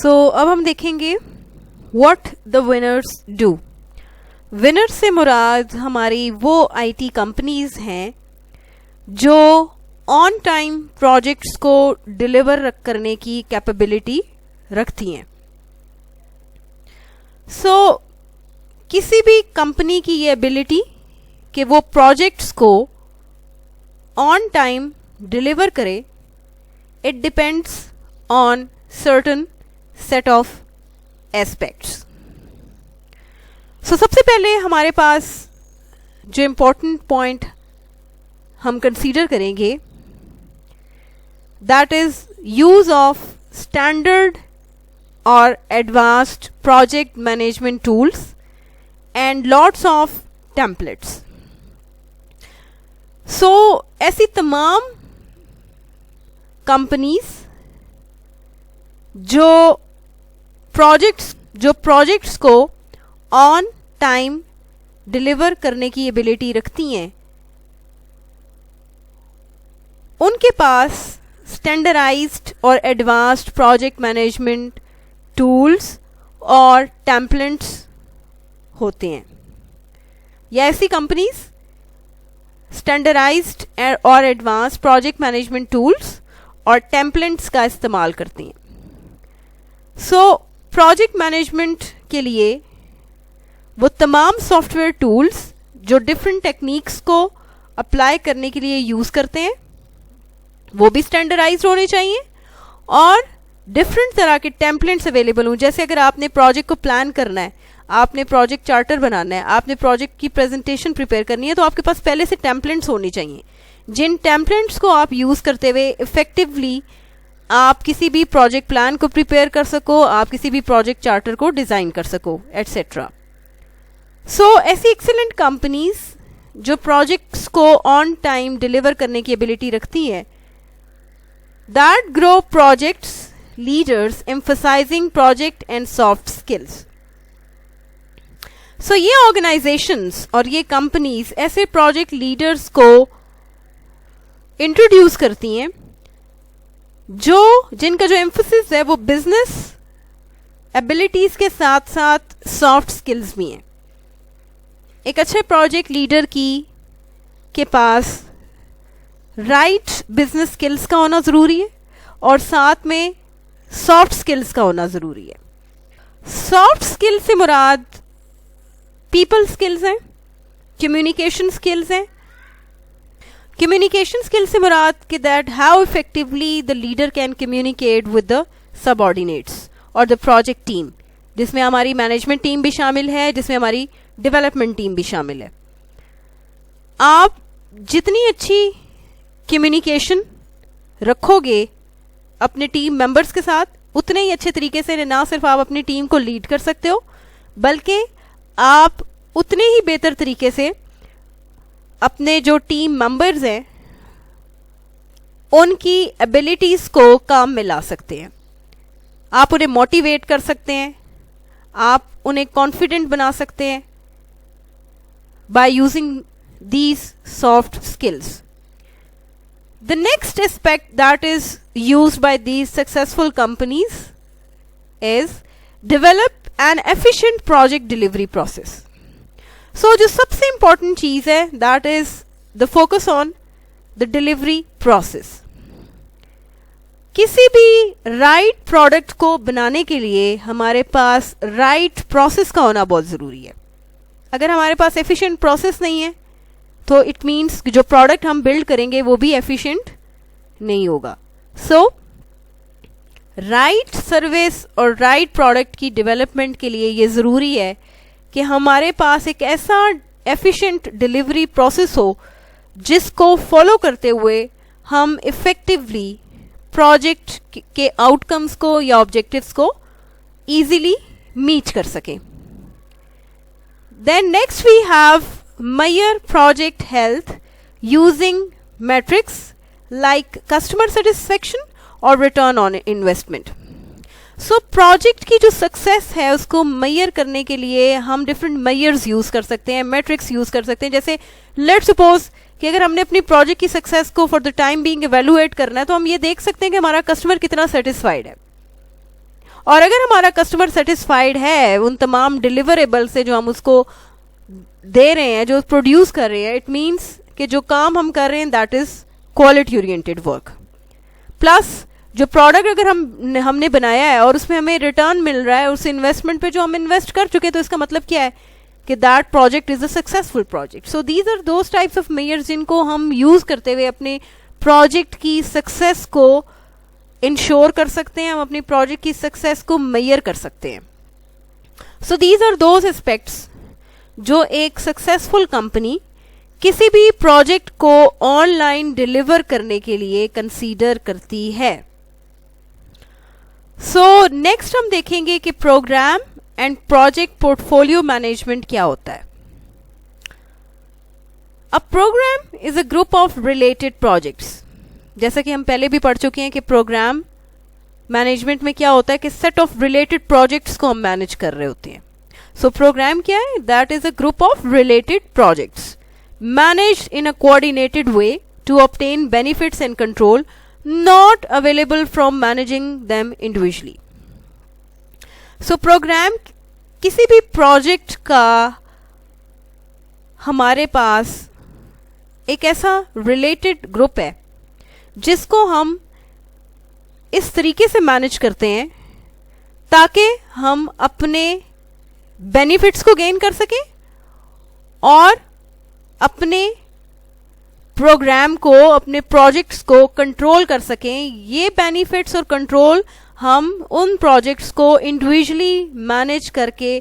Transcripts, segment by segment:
अब हम देखेंगे what the winners do. Winners से मुराद हमारी वो आईटी कंपनीज हैं जो ऑन टाइम प्रोजेक्ट्स को डिलीवर करने की कैपेबिलिटी रखती हैं। किसी भी कंपनी की ये एबिलिटी कि वो प्रोजेक्ट्स को ऑन टाइम डिलीवर करे, it depends on certain set of aspects. सबसे पहले हमारे पास जो इम्पोर्टेंट पॉइंट हम कंसीडर करेंगे, that is use of standard और advanced project management tools and lots of templates. ऐसी तमाम कंपनीज जो प्रोजेक्ट्स को ऑन टाइम डिलीवर करने की एबिलिटी रखती हैं, उनके पास स्टैंडर्डाइज्ड और एडवांस्ड प्रोजेक्ट मैनेजमेंट टूल्स और टेम्पलेट्स होते हैं। या ऐसी कंपनीज स्टैंडर्डाइज्ड और एडवांस्ड प्रोजेक्ट मैनेजमेंट टूल्स और टेम्पलेट्स का इस्तेमाल करती हैं। प्रोजेक्ट मैनेजमेंट के लिए वो तमाम सॉफ्टवेयर टूल्स जो डिफरेंट टेक्निक्स को अप्लाई करने के लिए यूज़ करते हैं, वो भी स्टैंडर्डाइज्ड होने चाहिए और डिफरेंट तरह के टेम्पलेट्स अवेलेबल हों। जैसे अगर आपने प्रोजेक्ट को प्लान करना है, आपने प्रोजेक्ट चार्टर बनाना है, आपने प्रोजेक्ट की प्रेजेंटेशन प्रिपेयर करनी है, तो आपके पास पहले से टेम्पलेट्स होने चाहिए, जिन टेम्पलेट्स को आप यूज़ करते हुए इफेक्टिवली आप किसी भी प्रोजेक्ट प्लान को प्रिपेयर कर सको, आप किसी भी प्रोजेक्ट चार्टर को डिज़ाइन कर सको, एट्सेट्रा। ऐसी एक्सेलेंट कंपनीज जो प्रोजेक्ट्स को ऑन टाइम डिलीवर करने की एबिलिटी रखती है, that grow projects leaders emphasising project and soft skills. ये ऑर्गेनाइजेशंस और ये कंपनीज ऐसे प्रोजेक्ट लीडर्स को इंट्रोड्यूस करती हैं जिनका जो एम्फोसिस है वो बिजनेस एबिलिटीज के साथ साथ सॉफ्ट स्किल्स भी हैं। एक अच्छे प्रोजेक्ट लीडर के पास राइट बिजनेस स्किल्स का होना ज़रूरी है और साथ में सॉफ्ट स्किल्स का होना ज़रूरी है। सॉफ्ट स्किल से मुराद पीपल स्किल्स हैं, कम्युनिकेशन स्किल्स हैं। कम्युनिकेशन स्किल से मुराद कि that how effectively the leader can communicate with the subordinates और द प्रोजेक्ट टीम, जिसमें हमारी मैनेजमेंट टीम भी शामिल है, जिसमें हमारी डेवलपमेंट टीम भी शामिल है। आप जितनी अच्छी कम्युनिकेशन रखोगे अपने टीम मेंबर्स के साथ, उतने ही अच्छे तरीके से ना सिर्फ आप अपनी टीम को लीड कर सकते हो, बल्कि आप उतने ही बेहतर तरीके से अपने जो टीम मेंबर्स हैं उनकी एबिलिटीज़ को काम में ला सकते हैं। आप उन्हें मोटिवेट कर सकते हैं, आप उन्हें कॉन्फिडेंट बना सकते हैं by using these soft skills. The next aspect that is used by these successful companies is develop an efficient project delivery process. जो सबसे important चीज़ है that is the focus on the delivery process. किसी भी right product को बनाने के लिए हमारे पास right process का होना बहुत ज़रूरी है। अगर हमारे पास efficient process नहीं है तो इट मीन्स जो प्रोडक्ट हम बिल्ड करेंगे वो भी एफिशिएंट नहीं होगा। राइट सर्विस और राइट प्रोडक्ट की डेवलपमेंट के लिए ये ज़रूरी है कि हमारे पास एक ऐसा एफिशिएंट डिलीवरी प्रोसेस हो जिसको फॉलो करते हुए हम इफ़ेक्टिवली प्रोजेक्ट के आउटकम्स को या ऑब्जेक्टिव्स को ईजीली मीट कर सकें। Then next we have measure project health using metrics like customer satisfaction और return on investment. प्रोजेक्ट की जो सक्सेस है उसको मेजर करने के लिए हम डिफरेंट मेजर्स यूज़ कर सकते हैं, मेट्रिक्स यूज़ कर सकते हैं। जैसे लेट्स सपोज कि अगर हमने अपनी प्रोजेक्ट की सक्सेस को for the time being evaluate करना है तो हम ये देख सकते हैं कि हमारा कस्टमर कितना सेटिस्फाइड है और अगर हमारा कस्टमर सेटिस्फाइड है उन तमाम डिलीवरेबल से जो हम उसको दे रहे हैं, जो प्रोड्यूस कर रहे हैं, इट मीन्स कि जो काम हम कर रहे हैं that is quality oriented work. Plus जो प्रोडक्ट अगर हमने बनाया है और उसमें हमें रिटर्न मिल रहा है उस इन्वेस्टमेंट पे जो हम इन्वेस्ट कर चुके हैं, तो इसका मतलब क्या है कि that project is a successful project. So these are those types of measures जिनको हम यूज करते हुए अपने प्रोजेक्ट की सक्सेस को इंश्योर कर सकते हैं, हम अपनी प्रोजेक्ट की सक्सेस को मेयर कर सकते हैं। So these are those aspects जो एक सक्सेसफुल कंपनी किसी भी प्रोजेक्ट को ऑनलाइन डिलीवर करने के लिए कंसीडर करती है। सो नेक्स्ट हम देखेंगे कि programme and project portfolio management क्या होता है। A programme is a group of related projects. जैसा कि हम पहले भी पढ़ चुके हैं कि प्रोग्राम मैनेजमेंट में क्या होता है कि सेट ऑफ रिलेटेड प्रोजेक्ट्स को हम मैनेज कर रहे होते हैं। सो प्रोग्राम क्या है? That is a group of related projects managed in a coordinated way to obtain benefits and control not available from managing them individually. So program किसी भी प्रोजेक्ट का हमारे पास एक ऐसा रिलेटेड ग्रुप है जिसको हम इस तरीके से मैनेज करते हैं ताकि हम अपने बेनिफिट्स को गेन कर सकें और अपने प्रोग्राम को, अपने प्रोजेक्ट्स को कंट्रोल कर सकें। ये बेनिफिट्स और कंट्रोल हम उन प्रोजेक्ट्स को इंडिविजुअली मैनेज करके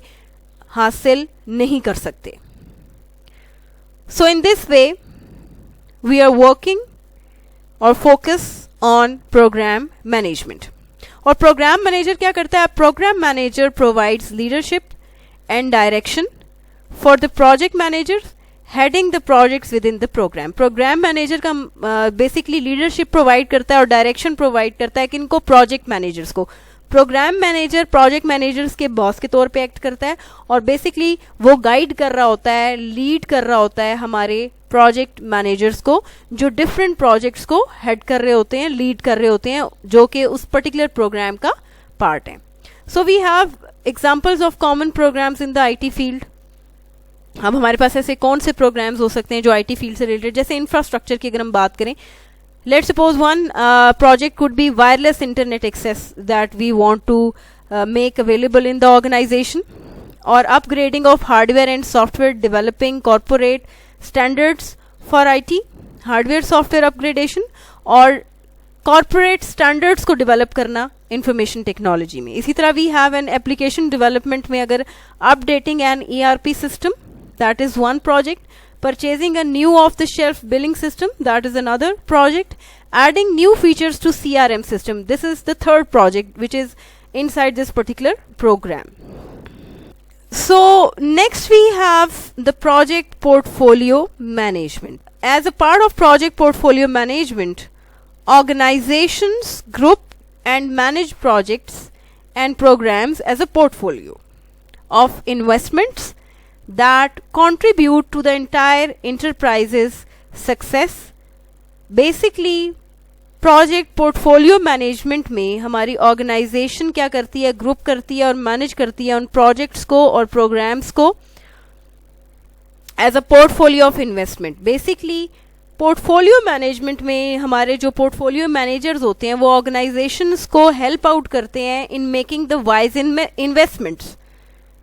हासिल नहीं कर सकते। So in this way we are working और फोकस ऑन प्रोग्राम मैनेजमेंट। और प्रोग्राम मैनेजर क्या करता है? Programme manager provides leadership and direction for the project managers heading the projects within the programme. Programme manager का basically leadership provide करता है और direction provide करता है किनको? प्रोजेक्ट मैनेजर्स को। प्रोग्राम मैनेजर प्रोजेक्ट मैनेजर्स के बॉस के तौर पे एक्ट करता है और बेसिकली वो गाइड कर रहा होता है, लीड कर रहा होता है हमारे प्रोजेक्ट मैनेजर्स को जो डिफरेंट प्रोजेक्ट्स को हेड कर रहे होते हैं, लीड कर रहे होते हैं, जो कि उस पर्टिकुलर प्रोग्राम का पार्ट है। So we have examples of common programs in the IT field. अब हमारे पास ऐसे कौन से प्रोग्राम्स हो सकते हैं जो आईटी फील्ड से रिलेटेड? जैसे इंफ्रास्ट्रक्चर की अगर हम बात करें, let's suppose one project could be wireless internet access that we want to make available in the organisation, और upgrading of hardware and software, developing corporate standards for IT, hardware software upgradation और corporate standards को develop करना information technology में। इसी तरह we have an application development में अगर updating an ERP system, that is one project. Purchasing a new off-the-shelf billing system, that is another project. Adding new features to CRM system, this is the third project which is inside this particular program. So next we have the project portfolio management. As a part of project portfolio management, organizations group and manage projects and programs as a portfolio of investments that contribute to the entire enterprise's success. Basically project portfolio management में हमारी organisation क्या करती है? Group करती है और manage करती है उन प्रोजेक्ट्स को और प्रोग्राम्स को as a portfolio of investment. Basically portfolio management में हमारे जो पोर्टफोलियो मैनेजर्स होते हैं वो ऑर्गेनाइजेशंस को हेल्प आउट करते हैं in making the wise investments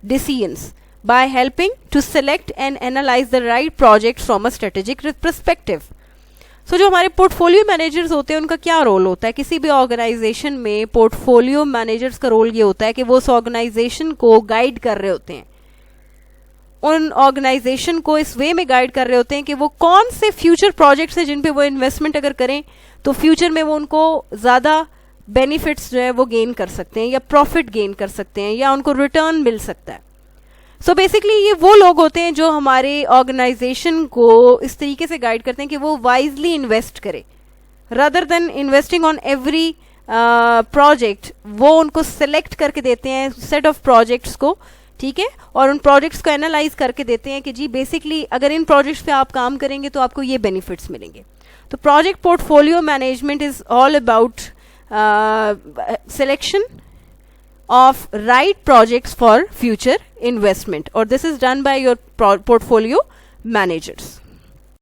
decisions by helping to select and analyze the right projects from a strategic perspective. So जो हमारे पोर्टफोलियो मैनेजर्स होते हैं उनका क्या रोल होता है? किसी भी ऑर्गेनाइजेशन में पोर्टफोलियो मैनेजर्स का रोल ये होता है कि वो उस ऑर्गेनाइजेशन को गाइड कर रहे होते हैं, उन ऑर्गेनाइजेशन को इस वे में गाइड कर रहे होते हैं कि वो कौन से फ्यूचर प्रोजेक्ट्स हैं जिन पे वो इन्वेस्टमेंट अगर करें तो फ्यूचर में वो उनको ज़्यादा बेनिफिट्स जो है वो गेन कर सकते हैं या प्रॉफिट गेन कर सकते हैं या उनको रिटर्न मिल सकता है। सो बेसिकली ये वो लोग होते हैं जो हमारे ऑर्गेनाइजेशन को इस तरीके से गाइड करते हैं कि वो वाइजली इन्वेस्ट करे, rather than investing on every project. वो उनको सेलेक्ट करके देते हैं सेट ऑफ प्रोजेक्ट्स को, ठीक है, और उन प्रोजेक्ट्स को एनालाइज करके देते हैं कि जी बेसिकली अगर इन प्रोजेक्ट्स पे आप काम करेंगे तो आपको ये बेनिफिट्स मिलेंगे। तो project portfolio management is all about selection of right projects for future investment, or this is done by your portfolio managers.